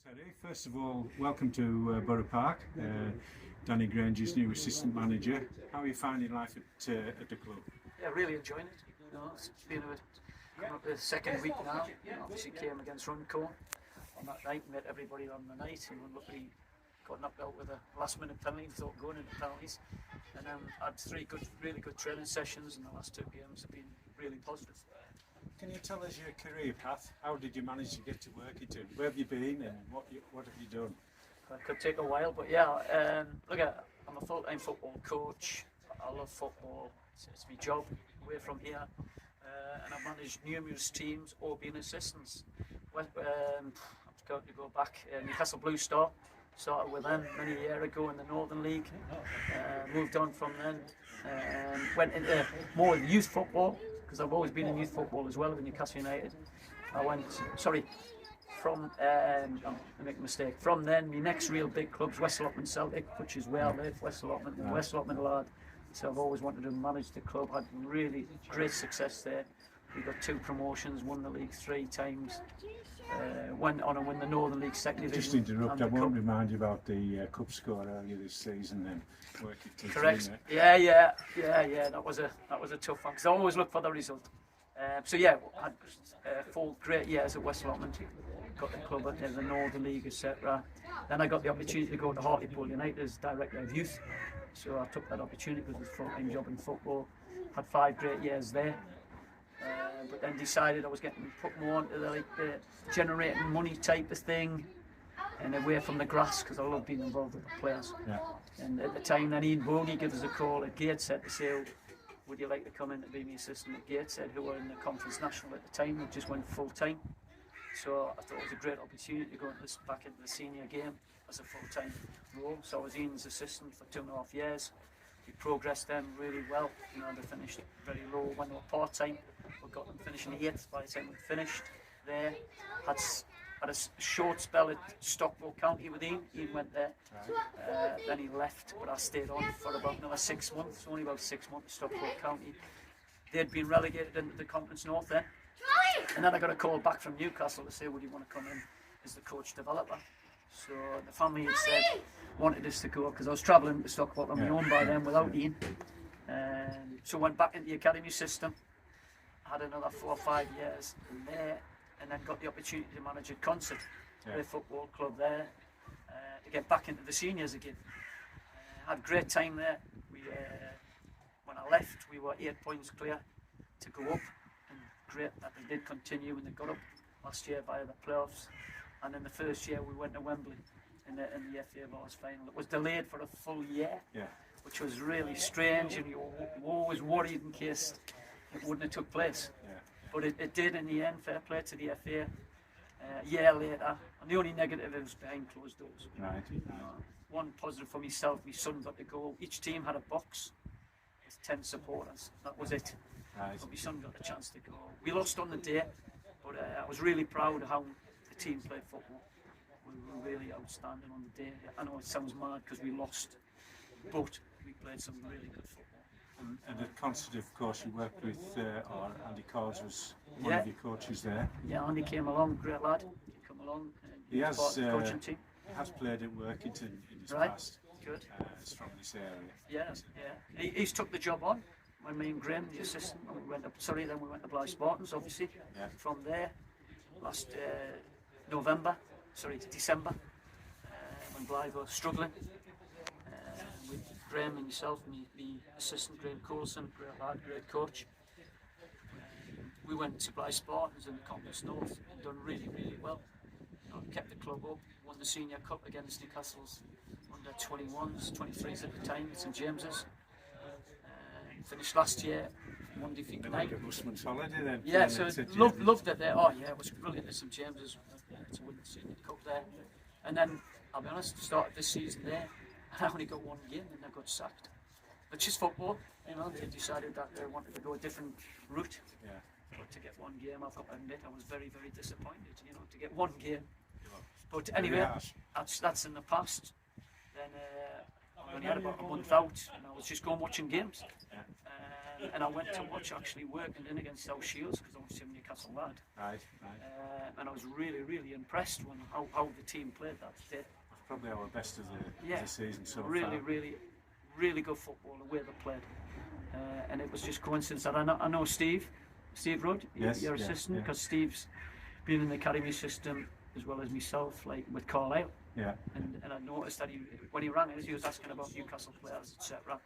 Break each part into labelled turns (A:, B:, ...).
A: Terry. First of all, welcome to Borough Park. Danny Granger's new assistant manager. How are you finding life at the club?
B: Yeah, really enjoying it. You know, it's been coming up the second week now. Obviously came against Runcorn on that night, met everybody on the night, and luckily got knocked out with a last-minute penalty. Thought going into penalties, and had three really good training sessions, and the last two games have been really positive.
A: Can you tell us your career path? How did you manage to get to Workington? Where have you been and what have you done?
B: It could take a while, but yeah, I'm a full-time football coach. I love football. It's my job away from here, and I've managed numerous teams or been assistants. I've got to go back. Newcastle Blue Star, started with them many years ago in the Northern League. Moved on from then, went into more youth football, because I've always been in youth football as well with Newcastle United. I make a mistake. From then, my next real big clubs, West Allotment Celtic, which is where I live, West Allotment, and West Allotment lad. So I've always wanted to manage the club. Had really great success there. We got 2 promotions, won the league 3 times. Went on and win the Northern League second division.
A: Just interrupt. I won't remind you about the cup score earlier this season. Then Workington.
B: Correct. Yeah. That was a tough one because I always look for the result. So yeah, I had 4 great years at West Allotment. Got the club up there, the Northern League, etc. Then I got the opportunity to go to Skelmersdale United as director of youth. So I took that opportunity because it was a full-time job in football. Had 5 great years there. But then decided I was getting put more into the generating money type of thing and away from the grass, because I love being involved with the players.
A: Yeah.
B: And at the time then Ian Bogey gave us a call at Gateshead to say, would you like to come in to be my assistant at Gateshead, who were in the Conference National at the time. We just went full time. So I thought it was a great opportunity to go back into the senior game as a full-time role. So I was Ian's assistant for 2.5 years. We progressed them really well. You know, they finished very low when they were part-time. We got them finishing 8th by the time we finished there. Had a short spell at Stockport County with Ian. Ian went there. Then he left, but I stayed on for about another 6 months. Only about 6 months at Stockport County. They'd been relegated into the Conference North then. And then I got a call back from Newcastle to say, would you want to come in as the coach developer? So the family had said, wanted us to go, because I was travelling to Stockport on my own by then without Ian. So went back into the academy system, had another 4 or 5 years in there, and then got the opportunity to manage a Concert, a football club there, to get back into the seniors again. Had a great time there. When I left, we were 8 points clear to go up. Great that they did continue and they got up last year via the playoffs, and in the first year we went to Wembley in the FA Vase final. It was delayed for a full year, which was really strange, and you were always worried in case it wouldn't have took place. But it did in the end. Fair play to the FA. A year later, and the only negative was behind closed doors.
A: Right.
B: One positive for myself, my son got to go. Each team had a box with 10 supporters. That was it. But my son got the chance to go. We lost on the day, but I was really proud of how the team played football. We were really outstanding on the day. I know it sounds mad because we lost, but we played some really good football.
A: And at Concert, of course, you worked with Andy Cors was one of your coaches there.
B: Yeah, Andy came along, great lad. He came along.
A: He has
B: part of the coaching team.
A: Has played at Workington in his past.
B: Good.
A: He's from this area.
B: Yeah. He's took the job on. When me and Graham, the assistant, then we went to Blythe Spartans, obviously. From there, last December, when Blythe was struggling, with Graham and myself and the assistant, Graham Coulson, great lad, great coach. We went to Blythe Spartans in the Conference North and done really, really well. You know, kept the club up, won the Senior Cup against Newcastle's under 21s, 23s at the time, St James's. Finished last year, one defeat night.
A: Busman's holiday then.
B: Yeah, so loved it there. Oh yeah, it was brilliant at St James's to win the Senior Cup there. And then, I'll be honest, started this season there, and I only got 1 game and I got sacked. But just football, you know, they decided that they wanted to go a different route. But to get 1 game, I've got to admit, I was very, very disappointed, you know, to get 1 game. But anyway, that's in the past. Then I only had about a month out, and I was just going watching games. and I went to watch actually working in against South Shields because I was a Newcastle lad.
A: Right.
B: And I was really impressed when how the team played that day.
A: Probably our best of the season so far.
B: Really good football, the way they played. And it was just coincidence that I know Steve Rudd, your assistant, because Steve's been in the academy system as well as myself, like with Carlisle.
A: Yeah.
B: And I noticed that when he rang us, he was asking about Newcastle players, etc.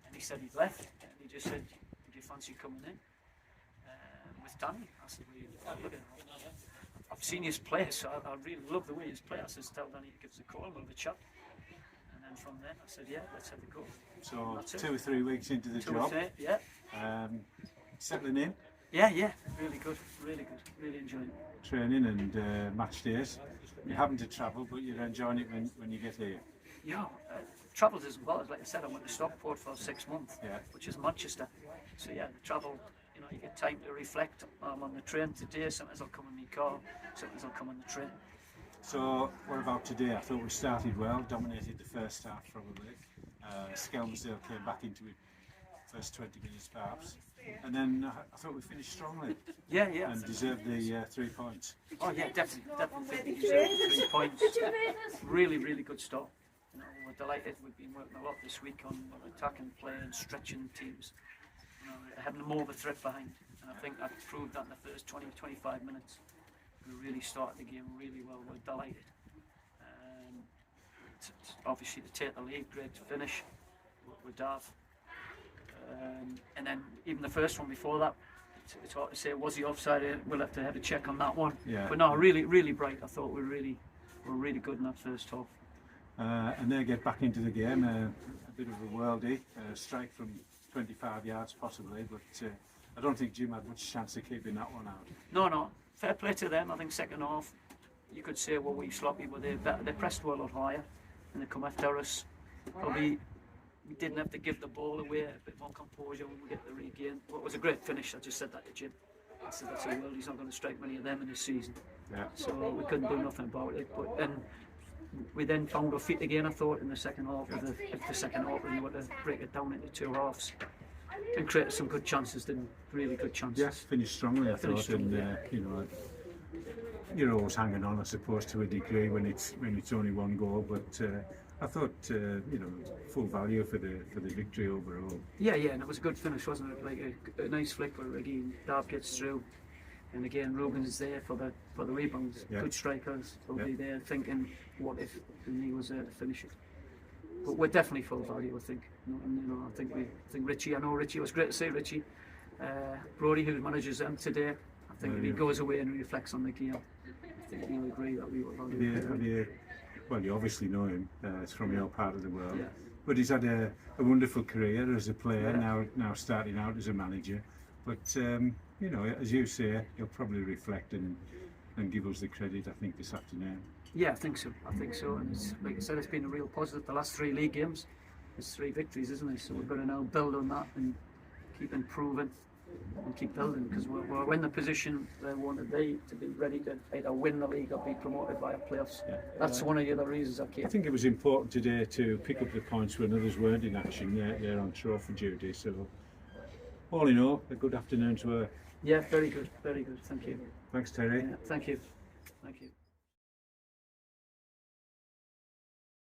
B: And he said he'd left, and he just said, "Would you fancy coming in with Danny?" I said, "Well, look at him. I've seen his play, so I really love the way he's played." I said, "Tell Danny to give us a call, we'll have a chat." And then from then, I said, "Yeah, let's have a go."
A: So 2 or 3 weeks into the job.
B: Yeah.
A: Settling in.
B: Yeah, really good, really enjoying it.
A: Training and match days. You're having to travel, but you're enjoying it when you get here.
B: Yeah, travel doesn't bother. Like I said, I went to Stockport for 6 months, which is Manchester. So yeah, the travel, you get time to reflect. I'm on the train today, sometimes I'll come in my car, sometimes I'll come on the train.
A: So what about today? I thought we started well, dominated the first half probably. Skelmersdale came back into it first 20 minutes perhaps. And then I thought we finished strongly.
B: Yeah.
A: And deserved the 3 points.
B: Oh yeah, definitely deserved the 3 points. Really good start. We're delighted. We've been working a lot this week on attacking play and stretching teams. Having more of a threat behind. And I think I've proved that in the first 20-25 minutes. We really started the game really well. We're delighted. Obviously to take the lead, great to finish with Dav. And then even the first one before that, it's hard to say, was he offside? We'll have to have a check on that one.
A: Yeah.
B: But no, really bright. I thought we were really good in that first half.
A: And they get back into the game, a bit of a worldie, strike from 25 yards possibly, but I don't think Jim had much chance of keeping that one out.
B: No, fair play to them. I think second half, you could say, well, we sloppy, but they pressed well a lot higher and they come after us. Probably we didn't have to give the ball away, a bit more composure when we get the regain. Well, it was a great finish. I just said that to Jim. I said, that's a world, he's not going to strike many of them in this season.
A: Yeah.
B: So we couldn't do nothing about it. But then we then found our feet again, I thought, in the second half. If the second half really were to break it down into 2 halves and create some good chances, didn't really good chances.
A: Yes, finished strongly, I thought, and you're always hanging on, I suppose, to a degree when it's only 1 goal. But I thought, full value for the victory overall.
B: Yeah, and it was a good finish, wasn't it? Like a nice flick where again Dav gets through, and again Ruben is there for the rebounds. Yeah. Good strikers, will be there thinking, what if? And he was there to finish it. But we're definitely full value, I think. I think Richie. I know Richie. It was great to see Richie. Brody, who manages them today. I think if he goes away and reflects on the game, I think he'll agree that we were valuable.
A: Well, you obviously know him. It's from your part of the world.
B: Yeah.
A: But he's had a wonderful career as a player, now starting out as a manager. But, as you say, he'll probably reflect and give us the credit, I think, this afternoon.
B: Yeah, I think so. And it's, like I said, it's been a real positive. The last 3 league games, it's 3 victories, isn't it? So we're going to now build on that and keep improving and keep building, because we're in the position where we want to be ready to either win the league or be promoted via playoffs. Yeah. That's one of the other reasons I came.
A: I think it was important today to pick up the points when others weren't in action. They're on trophy duty. So, all in all, a good afternoon to her.
B: Yeah, very good. Thank you.
A: Thanks, Terry.
B: Yeah, thank you.